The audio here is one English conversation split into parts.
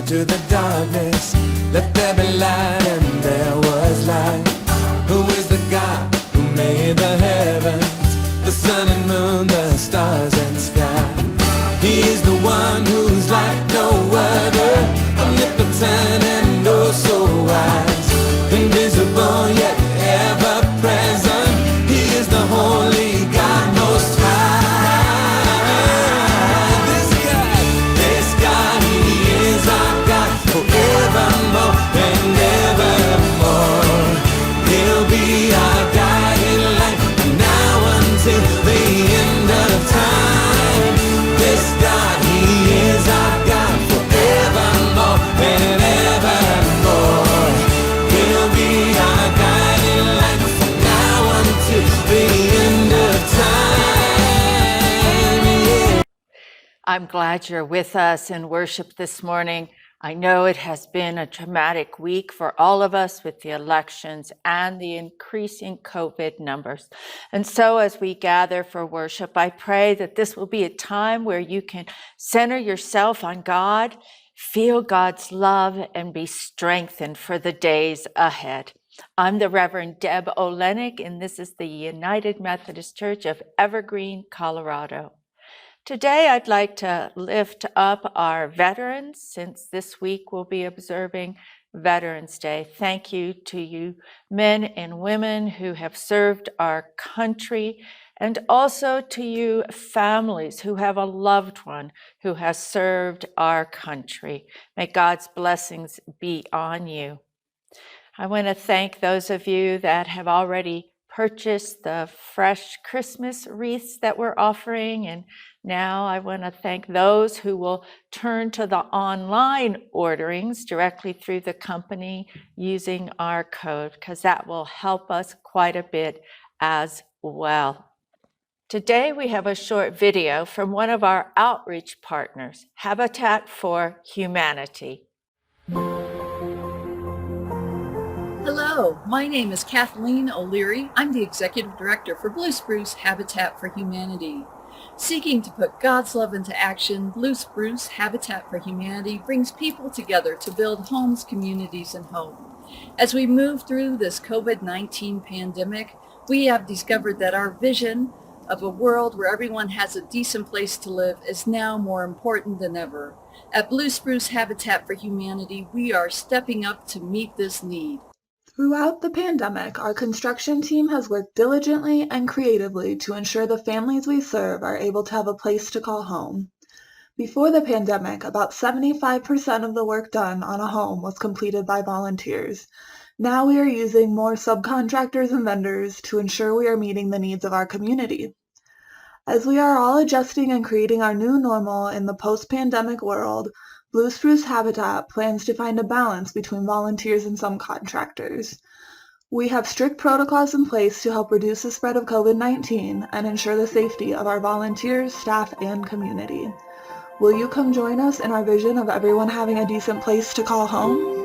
to the darkness. Let there be light, and there was light. Who is the God who made the heavens, the sun and moon, the stars and sky? He is the one who's like no other, omnipotent and oh so wise, invisible yet ever present. He is the holy God most high. This God, He is our God forevermore and evermore. He'll be our guiding light from now until the end of time. This God, He is our God forevermore and evermore. He'll be our guiding light from now until the end of time. Yeah. I'm glad you're with us in worship this morning. I know it has been a traumatic week for all of us with the elections and the increasing COVID numbers. And so as we gather for worship, I pray that this will be a time where you can center yourself on God, feel God's love, and be strengthened for the days ahead. I'm the Reverend Deb Olenek, and this is the United Methodist Church of Evergreen, Colorado. Today, I'd like to lift up our veterans, since this week we'll be observing Veterans Day. Thank you to you men and women who have served our country, and also to you families who have a loved one who has served our country. May God's blessings be on you. I want to thank those of you that have already purchased the fresh Christmas wreaths that we're offering, and now I want to thank those who will turn to the online orderings directly through the company using our code, because that will help us quite a bit as well. Today we have a short video from one of our outreach partners, Habitat for Humanity. Hello, my name is Kathleen O'Leary. I'm the Executive Director for Blue Spruce Habitat for Humanity. Seeking to put God's love into action, Blue Spruce Habitat for Humanity brings people together to build homes, communities, and hope. As we move through this COVID-19 pandemic, we have discovered that our vision of a world where everyone has a decent place to live is now more important than ever. At Blue Spruce Habitat for Humanity, we are stepping up to meet this need. Throughout the pandemic, our construction team has worked diligently and creatively to ensure the families we serve are able to have a place to call home. Before the pandemic, about 75% of the work done on a home was completed by volunteers. Now we are using more subcontractors and vendors to ensure we are meeting the needs of our community. As we are all adjusting and creating our new normal in the post-pandemic world, Blue Spruce Habitat plans to find a balance between volunteers and subcontractors. We have strict protocols in place to help reduce the spread of COVID-19 and ensure the safety of our volunteers, staff, and community. Will you come join us in our vision of everyone having a decent place to call home?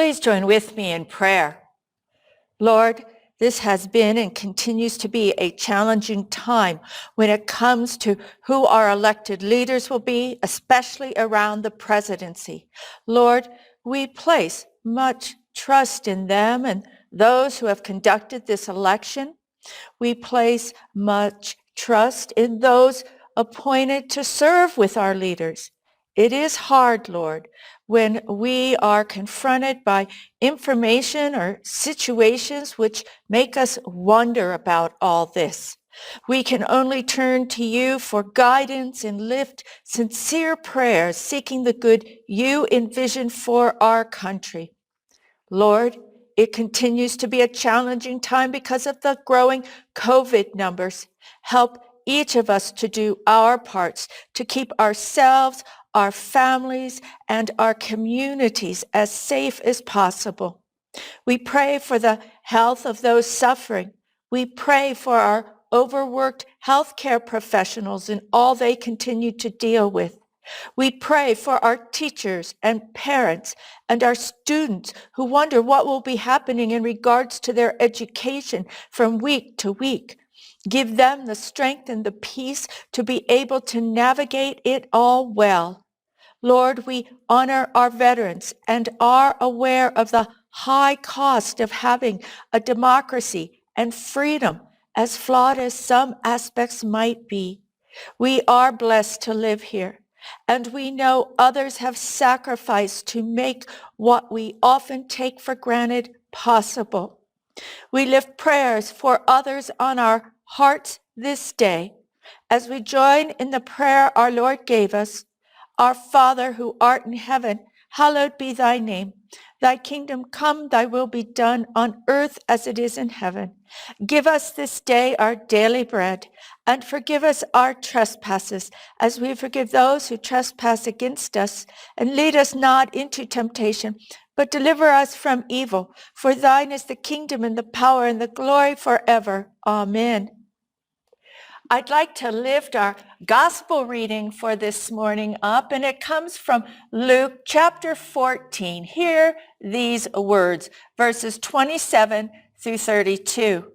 Please join with me in prayer. Lord, this has been and continues to be a challenging time when it comes to who our elected leaders will be, especially around the presidency. Lord, we place much trust in them and those who have conducted this election. We place much trust in those appointed to serve with our leaders. It is hard, Lord, when we are confronted by information or situations which make us wonder about all this. We can only turn to you for guidance and lift sincere prayers, seeking the good you envision for our country. Lord, it continues to be a challenging time because of the growing COVID numbers. Help each of us to do our parts to keep ourselves, our families, and our communities as safe as possible. We pray for the health of those suffering. We pray for our overworked healthcare professionals and all they continue to deal with. We pray for our teachers and parents and our students who wonder what will be happening in regards to their education from week to week. Give them the strength and the peace to be able to navigate it all well. Lord, we honor our veterans and are aware of the high cost of having a democracy and freedom, as flawed as some aspects might be. We are blessed to live here, and we know others have sacrificed to make what we often take for granted possible. We lift prayers for others on our hearts this day as we join in the prayer our Lord gave us. Our Father who art in heaven, hallowed be thy name. Thy kingdom come, thy will be done on earth as it is in heaven. Give us this day our daily bread, and forgive us our trespasses, as we forgive those who trespass against us. And lead us not into temptation, but deliver us from evil. For thine is the kingdom and the power and the glory forever. Amen. I'd like to lift our gospel reading for this morning up, and it comes from Luke chapter 14. Hear these words, verses 27 through 32.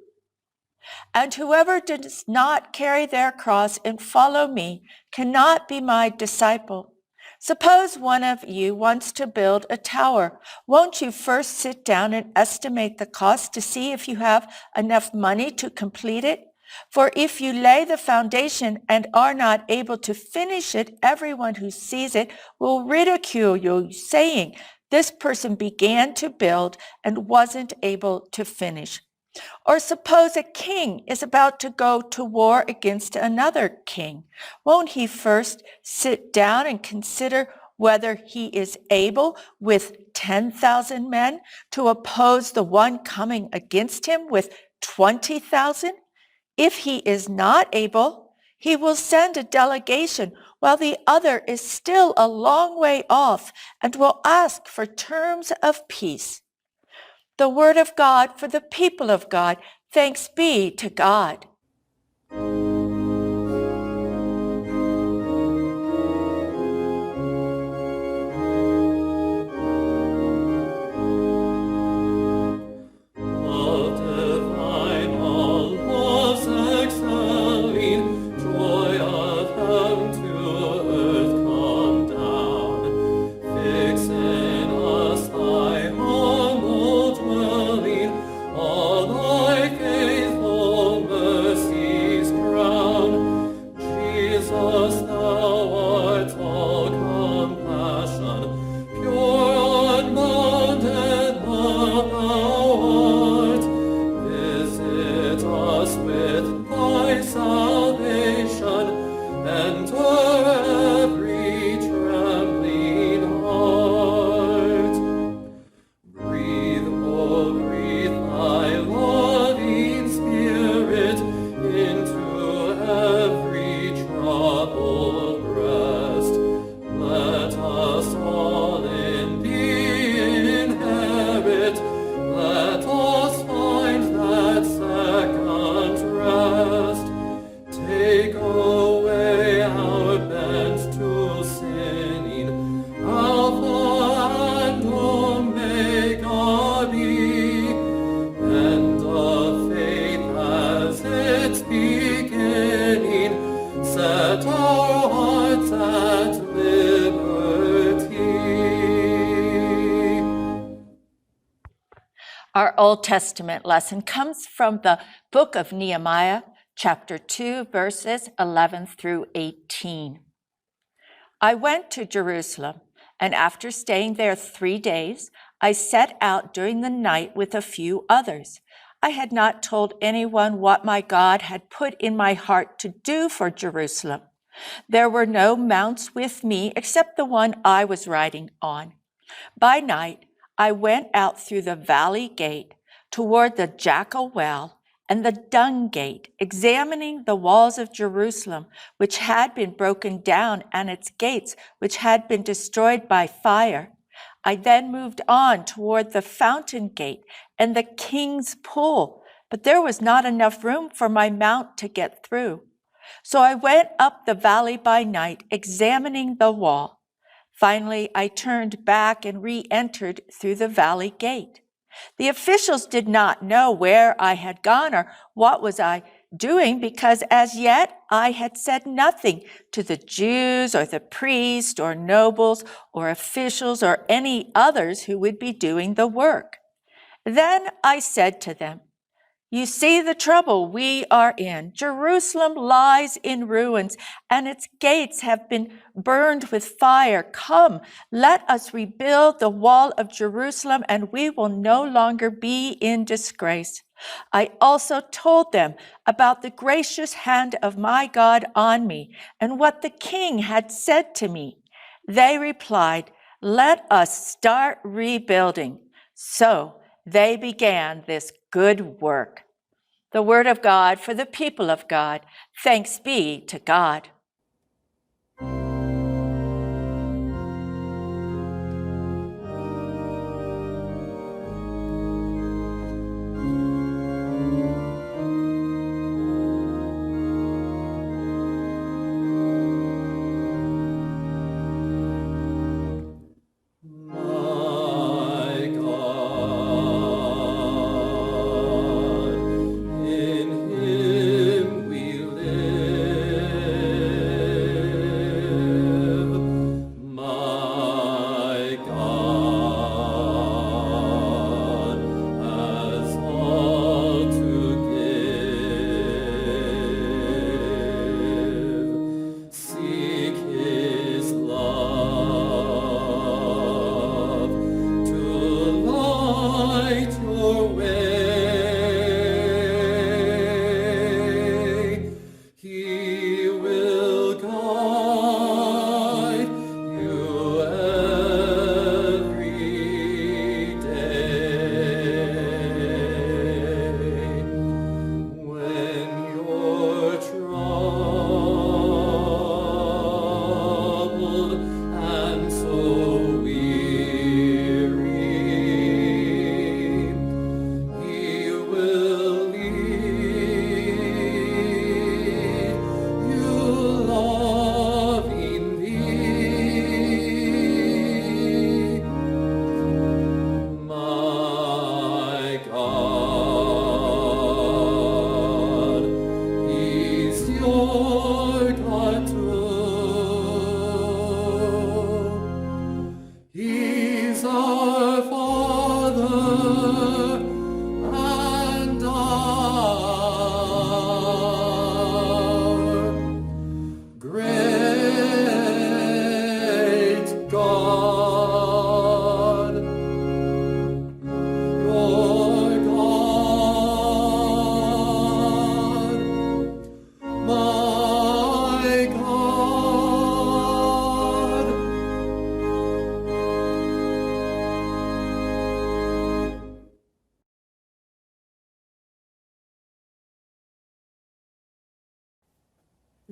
And whoever does not carry their cross and follow me cannot be my disciple. Suppose one of you wants to build a tower. Won't you first sit down and estimate the cost to see if you have enough money to complete it? For if you lay the foundation and are not able to finish it, everyone who sees it will ridicule you, saying, this person began to build and wasn't able to finish. Or suppose a king is about to go to war against another king. Won't he first sit down and consider whether he is able with 10,000 men to oppose the one coming against him with 20,000? If he is not able, he will send a delegation while the other is still a long way off and will ask for terms of peace. The word of God for the people of God. Thanks be to God. All thy faithful mercy. Old Testament lesson comes from the book of Nehemiah, chapter 2, verses 11 through 18. I went to Jerusalem, and after staying there 3 days, I set out during the night with a few others. I had not told anyone what my God had put in my heart to do for Jerusalem. There were no mounts with me except the one I was riding on. By night, I went out through the valley gate toward the Jackal Well and the Dung Gate, examining the walls of Jerusalem, which had been broken down, and its gates, which had been destroyed by fire. I then moved on toward the Fountain Gate and the King's Pool, but there was not enough room for my mount to get through. So I went up the valley by night, examining the wall. Finally, I turned back and re-entered through the valley gate. The officials did not know where I had gone or what was I doing, because as yet I had said nothing to the Jews or the priests or nobles or officials or any others who would be doing the work. Then I said to them, "You see the trouble we are in. Jerusalem lies in ruins, and its gates have been burned with fire. Come, let us rebuild the wall of Jerusalem, and we will no longer be in disgrace." I also told them about the gracious hand of my God on me and what the king had said to me. They replied, "Let us start rebuilding." So they began this good work. The word of God for the people of God. Thanks be to God.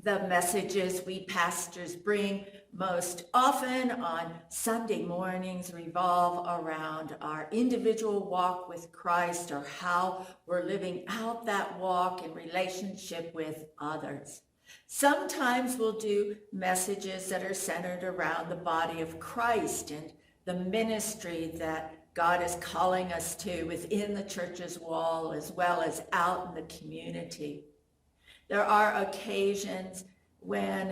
The messages we pastors bring most often on Sunday mornings revolve around our individual walk with Christ, or how we're living out that walk in relationship with others. Sometimes we'll do messages that are centered around the body of Christ and the ministry that God is calling us to within the church's wall as well as out in the community. There are occasions when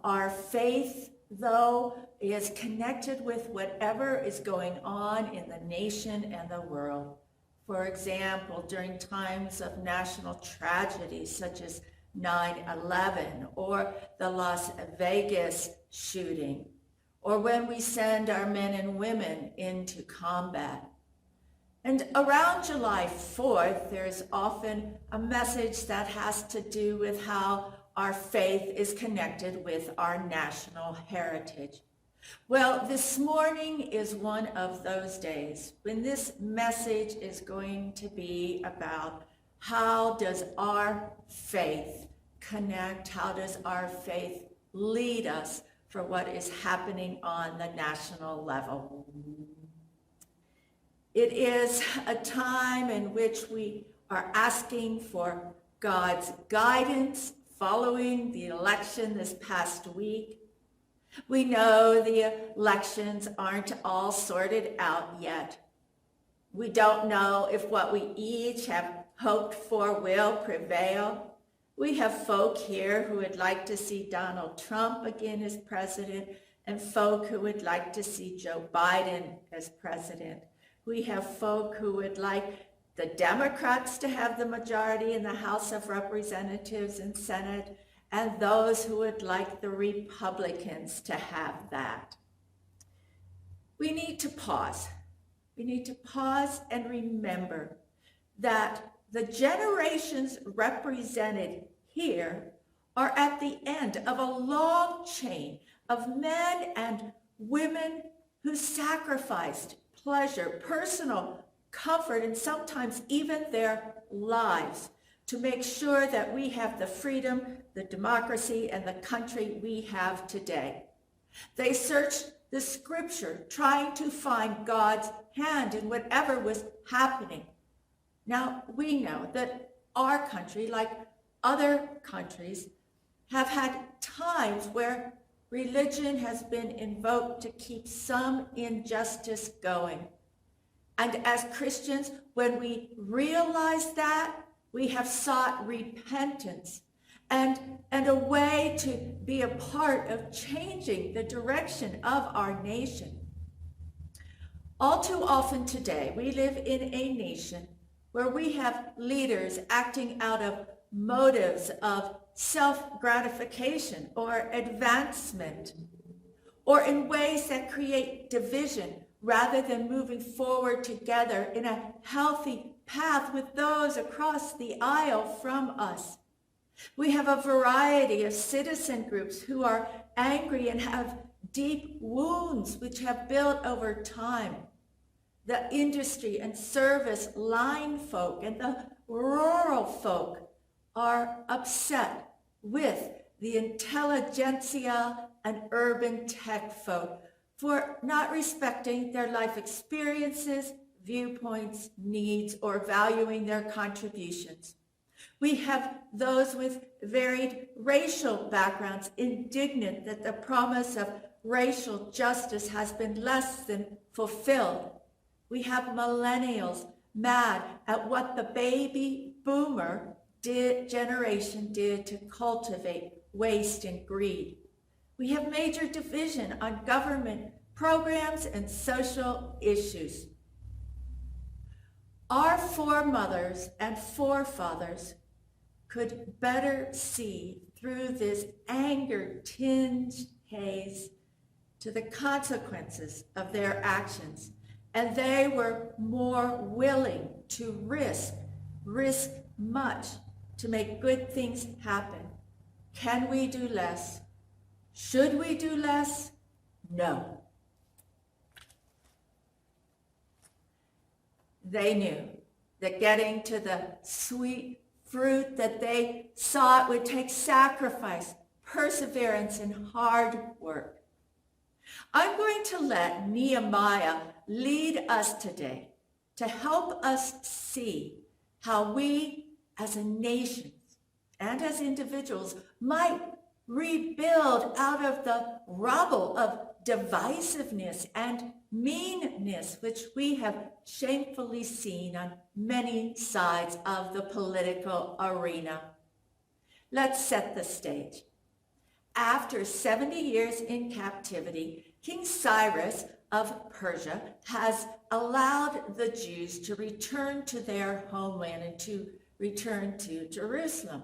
our faith, though, is connected with whatever is going on in the nation and the world. For example, during times of national tragedy such as 9/11 or the Las Vegas shooting, or when we send our men and women into combat. And around July 4th, there's often a message that has to do with how our faith is connected with our national heritage. Well, this morning is one of those days when this message is going to be about how does our faith connect, how does our faith lead us for what is happening on the national level. It is a time in which we are asking for God's guidance following the election this past week. We know the elections aren't all sorted out yet. We don't know if what we each have hoped for will prevail. We have folk here who would like to see Donald Trump again as president, and folk who would like to see Joe Biden as president. We have folk who would like the Democrats to have the majority in the House of Representatives and Senate, and those who would like the Republicans to have that. We need to pause. We need to pause and remember that the generations represented here are at the end of a long chain of men and women who sacrificed pleasure, personal comfort, and sometimes even their lives to make sure that we have the freedom, the democracy, and the country we have today. They searched the scripture trying to find God's hand in whatever was happening. Now, we know that our country, like other countries, have had times where religion has been invoked to keep some injustice going. And as Christians, when we realize that, we have sought repentance and a way to be a part of changing the direction of our nation. All too often today, we live in a nation where we have leaders acting out of motives of self-gratification or advancement, or in ways that create division rather than moving forward together in a healthy path with those across the aisle from us. We have a variety of citizen groups who are angry and have deep wounds which have built over time. The industry and service line folk and the rural folk are upset with the intelligentsia and urban tech folk for not respecting their life experiences, viewpoints, needs, or valuing their contributions. We have those with varied racial backgrounds indignant that the promise of racial justice has been less than fulfilled. We have millennials mad at what the baby boomer generation did to cultivate waste and greed. We have major division on government programs and social issues. Our foremothers and forefathers could better see through this anger-tinged haze to the consequences of their actions, and they were more willing to risk much to make good things happen. Can we do less? Should we do less? No. They knew that getting to the sweet fruit that they sought would take sacrifice, perseverance, and hard work. I'm going to let Nehemiah lead us today to help us see how we as a nation and as individuals might rebuild out of the rubble of divisiveness and meanness which we have shamefully seen on many sides of the political arena. Let's set the stage. After 70 years in captivity, King Cyrus of Persia has allowed the Jews to return to their homeland and to return to Jerusalem.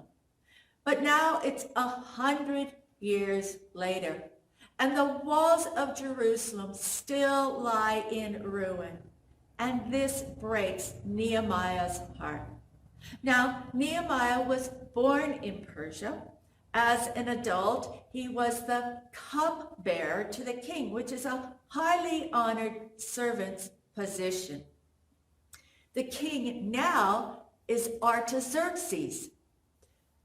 But now it's 100 years later, and the walls of Jerusalem still lie in ruin. And this breaks Nehemiah's heart. Now, Nehemiah was born in Persia. As an adult, he was the cupbearer to the king, which is a highly honored servant's position. The king now is Artaxerxes.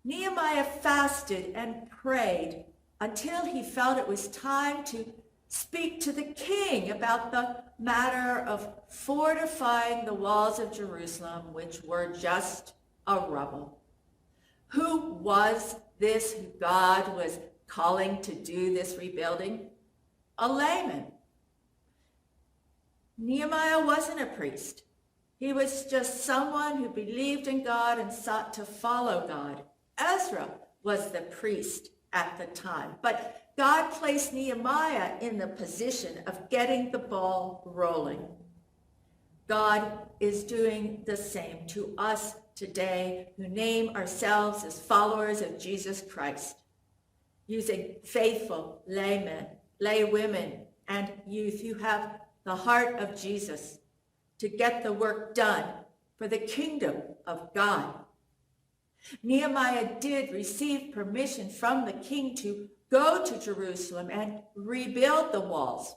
Nehemiah fasted and prayed until he felt it was time to speak to the king about the matter of fortifying the walls of Jerusalem, which were just a rubble. Who was this who God was calling to do this rebuilding? A layman. Nehemiah wasn't a priest. He was just someone who believed in God and sought to follow God. Ezra was the priest at the time, but God placed Nehemiah in the position of getting the ball rolling. God is doing the same to us today who name ourselves as followers of Jesus Christ, using faithful laymen, laywomen, and youth who have the heart of Jesus to get the work done for the kingdom of God. Nehemiah did receive permission from the king to go to Jerusalem and rebuild the walls.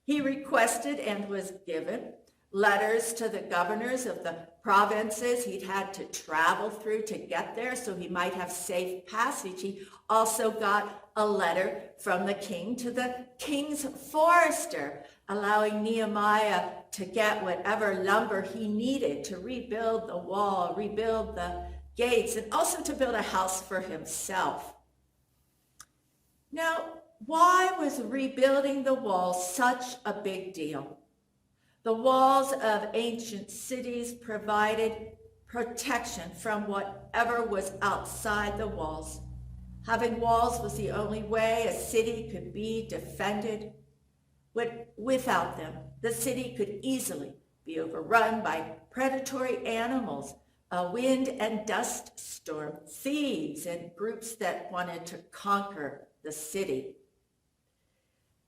He requested and was given letters to the governors of the provinces he'd had to travel through to get there so he might have safe passage. He also got a letter from the king to the king's forester, allowing Nehemiah to get whatever lumber he needed to rebuild the wall, rebuild the gates, and also to build a house for himself. Now, why was rebuilding the wall such a big deal? The walls of ancient cities provided protection from whatever was outside the walls. Having walls was the only way a city could be defended. Without them, the city could easily be overrun by predatory animals, a wind and dust storm, thieves, and groups that wanted to conquer the city.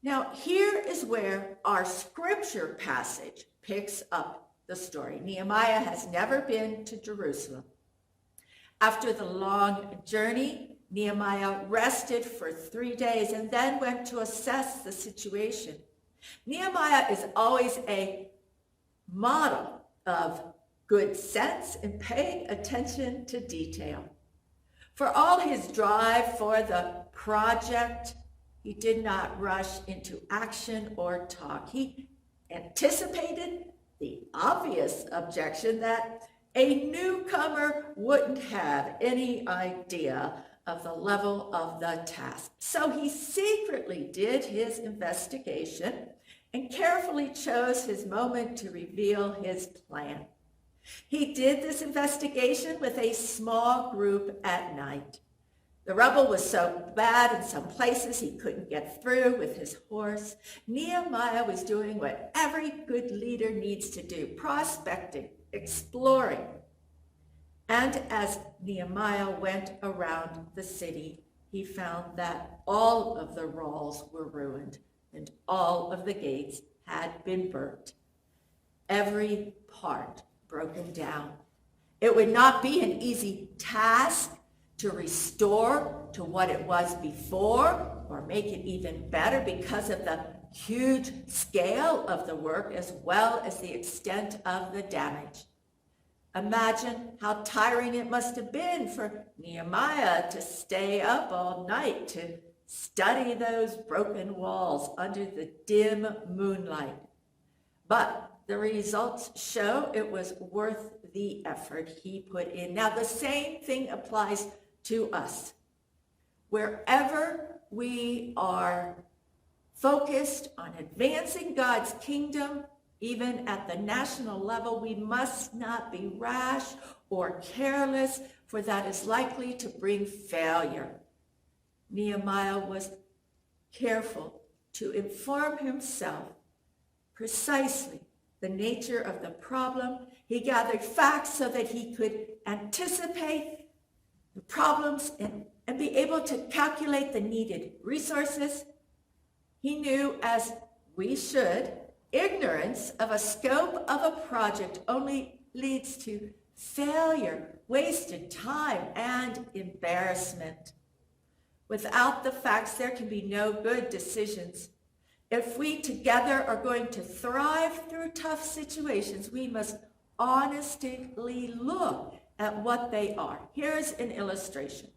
Now, here is where our scripture passage picks up the story. Nehemiah has never been to Jerusalem. After the long journey, Nehemiah rested for 3 days and then went to assess the situation. Nehemiah is always a model of good sense and paying attention to detail. For all his drive for the project, he did not rush into action or talk. He anticipated the obvious objection that a newcomer wouldn't have any idea of the level of the task. So he secretly did his investigation and carefully chose his moment to reveal his plan. He did this investigation with a small group at night. The rubble was so bad in some places he couldn't get through with his horse. Nehemiah was doing what every good leader needs to do, prospecting, exploring. And as Nehemiah went around the city, he found that all of the walls were ruined and all of the gates had been burnt. Every part broken down. It would not be an easy task to restore to what it was before or make it even better because of the huge scale of the work as well as the extent of the damage. Imagine how tiring it must have been for Nehemiah to stay up all night to study those broken walls under the dim moonlight. But the results show it was worth the effort he put in. Now, the same thing applies to us. Wherever we are focused on advancing God's kingdom, even at the national level, we must not be rash or careless, for that is likely to bring failure. Nehemiah was careful to inform himself precisely the nature of the problem. He gathered facts so that he could anticipate the problems and be able to calculate the needed resources. He knew, as we should, ignorance of a scope of a project only leads to failure, wasted time, and embarrassment. Without the facts, there can be no good decisions. If we together are going to thrive through tough situations, we must honestly look at what they are. Here's an illustration.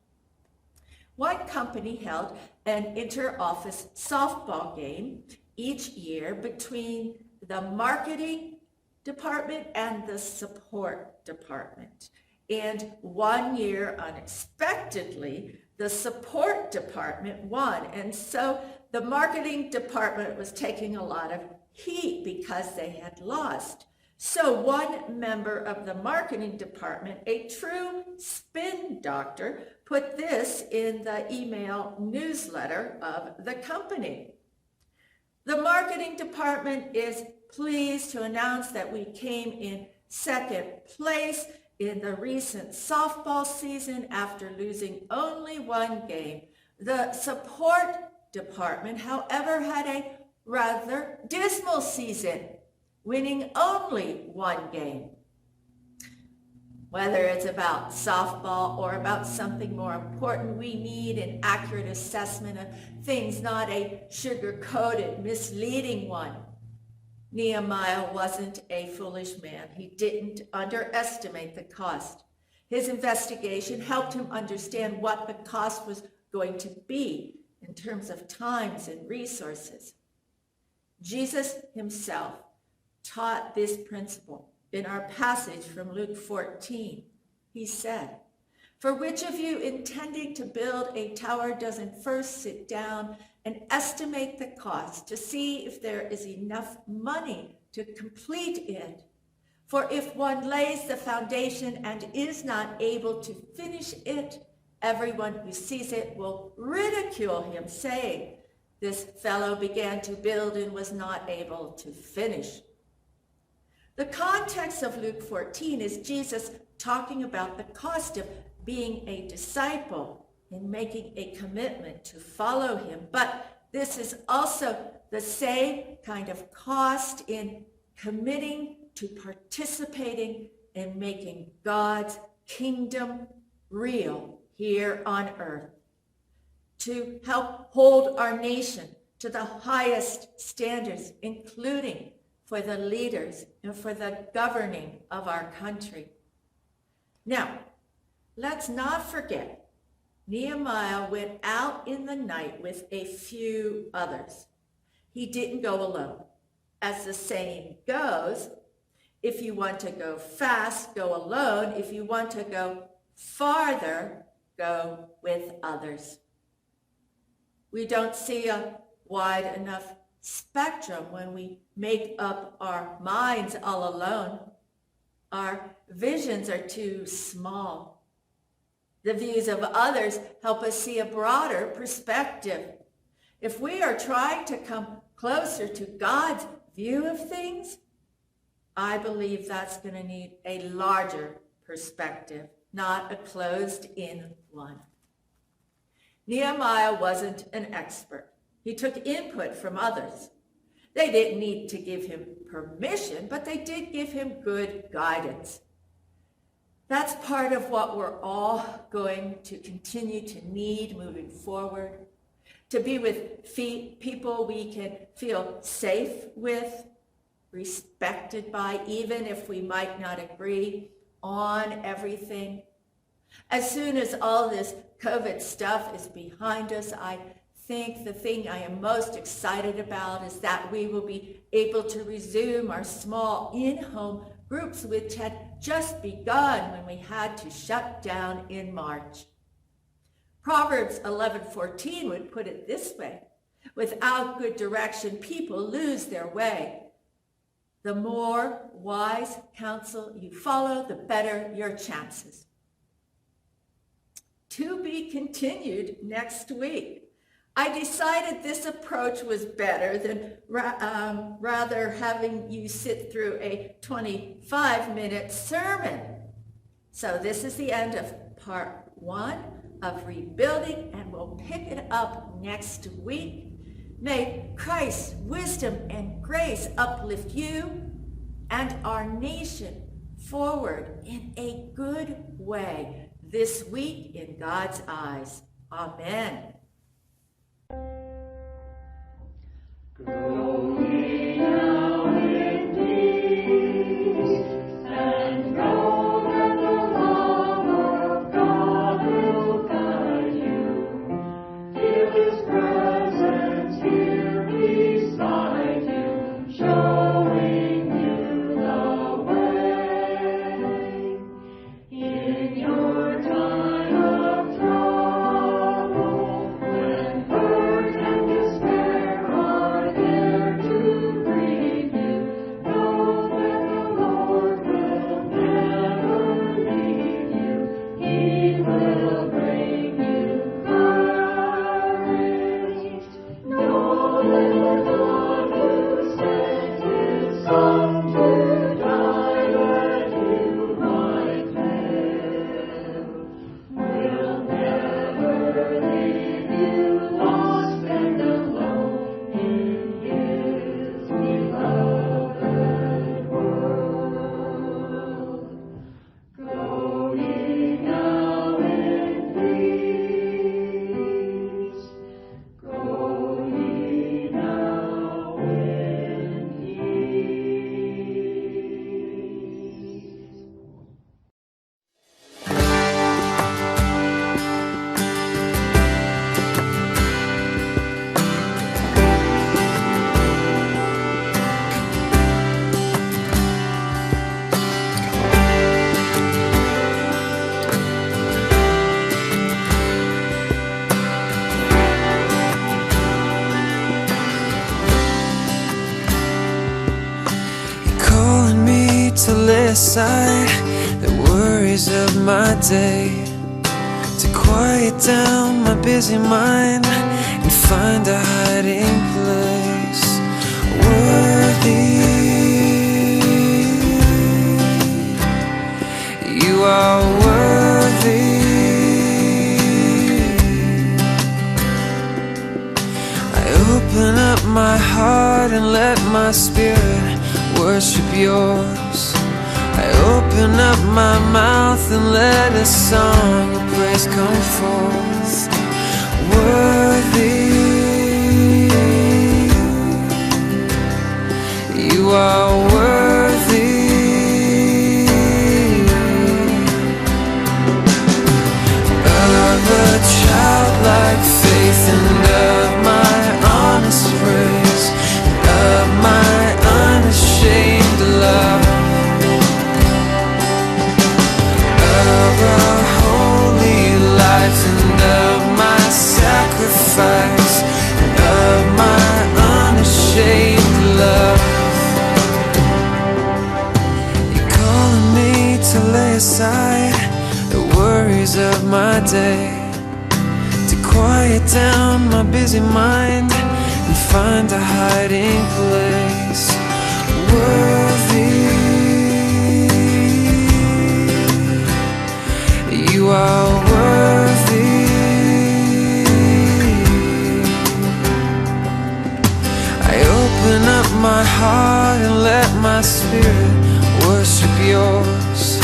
One company held an inter-office softball game each year between the marketing department and the support department. And one year, unexpectedly, the support department won. And so the marketing department was taking a lot of heat because they had lost. So one member of the marketing department, a true spin doctor, put this in the email newsletter of the company. The marketing department is pleased to announce that we came in second place in the recent softball season after losing only one game. The support department, however, had a rather dismal season, winning only one game. Whether it's about softball or about something more important, we need an accurate assessment of things, not a sugar-coated, misleading one. Nehemiah wasn't a foolish man. He didn't underestimate the cost. His investigation helped him understand what the cost was going to be in terms of times and resources. Jesus himself taught this principle in our passage from Luke 14. He said, "For which of you intending to build a tower doesn't first sit down and estimate the cost to see if there is enough money to complete it? For if one lays the foundation and is not able to finish it, everyone who sees it will ridicule him, saying, 'This fellow began to build and was not able to finish.'" The context of Luke 14 is Jesus talking about the cost of being a disciple and making a commitment to follow him. But this is also the same kind of cost in committing to participating in making God's kingdom real here on earth, to help hold our nation to the highest standards, including for the leaders and for the governing of our country. Now, let's not forget, Nehemiah went out in the night with a few others. He didn't go alone. As the saying goes, if you want to go fast, go alone. If you want to go farther, go with others. We don't see a wide enough spectrum when we make up our minds all alone. Our visions are too small. The views of others help us see a broader perspective. If we are trying to come closer to God's view of things, I believe that's going to need a larger perspective, not a closed-in one. Nehemiah wasn't an expert. He took input from others. They didn't need to give him permission, but they did give him good guidance. That's part of what we're all going to continue to need moving forward. To be with people we can feel safe with, respected by, even if we might not agree on everything. As soon as all this COVID stuff is behind us, I think the thing I am most excited about is that we will be able to resume our small in-home groups, which had just begun when we had to shut down in March. Proverbs 11:14 would put it this way: without good direction, people lose their way. The more wise counsel you follow, the better your chances. To be continued next week. I decided this approach was better than rather having you sit through a 25-minute sermon. So this is the end of part 1 of Rebuilding, and we'll pick it up next week. May Christ's wisdom and grace uplift you and our nation forward in a good way this week in God's eyes. Amen. Go ye now in peace, and know that the love of God will guide you. Feel His presence here beside you, showing you the way. In your time of trouble, when hurt and despair are there to grieve you, know that the Lord will never leave you. He will bring you courage. Know that the God who sent His Son to die that you might live will never leave you lost and alone in His beloved world. Go ye now in peace. Go ye now in peace. Calling me to lay aside the worries of my day, to quiet down my busy mind and find a hiding place worthy. You are worthy. I open up my heart and let my spirit worship yours. I open up my mouth and let a song of praise come forth. Worthy, you are worthy. Of a childlike faith and of my honest praise, of my unashamed love, of a holy life and of my sacrifice, and of my unashamed love. You're calling me to lay aside the worries of my day, to quiet down my busy mind and find a hiding place worthy. You are worthy. I open up my heart and let my spirit worship yours.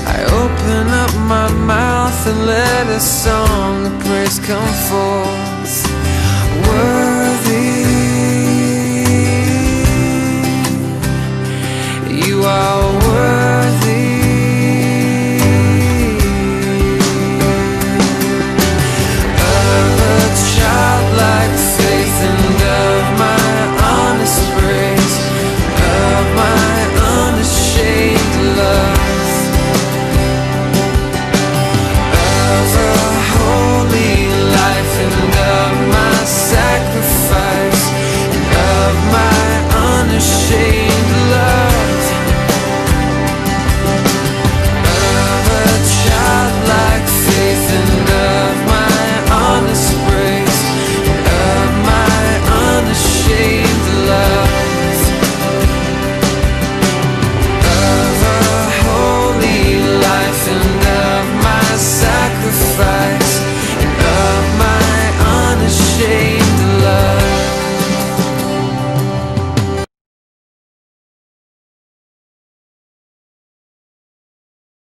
I open up my mouth and let a song of praise come forth.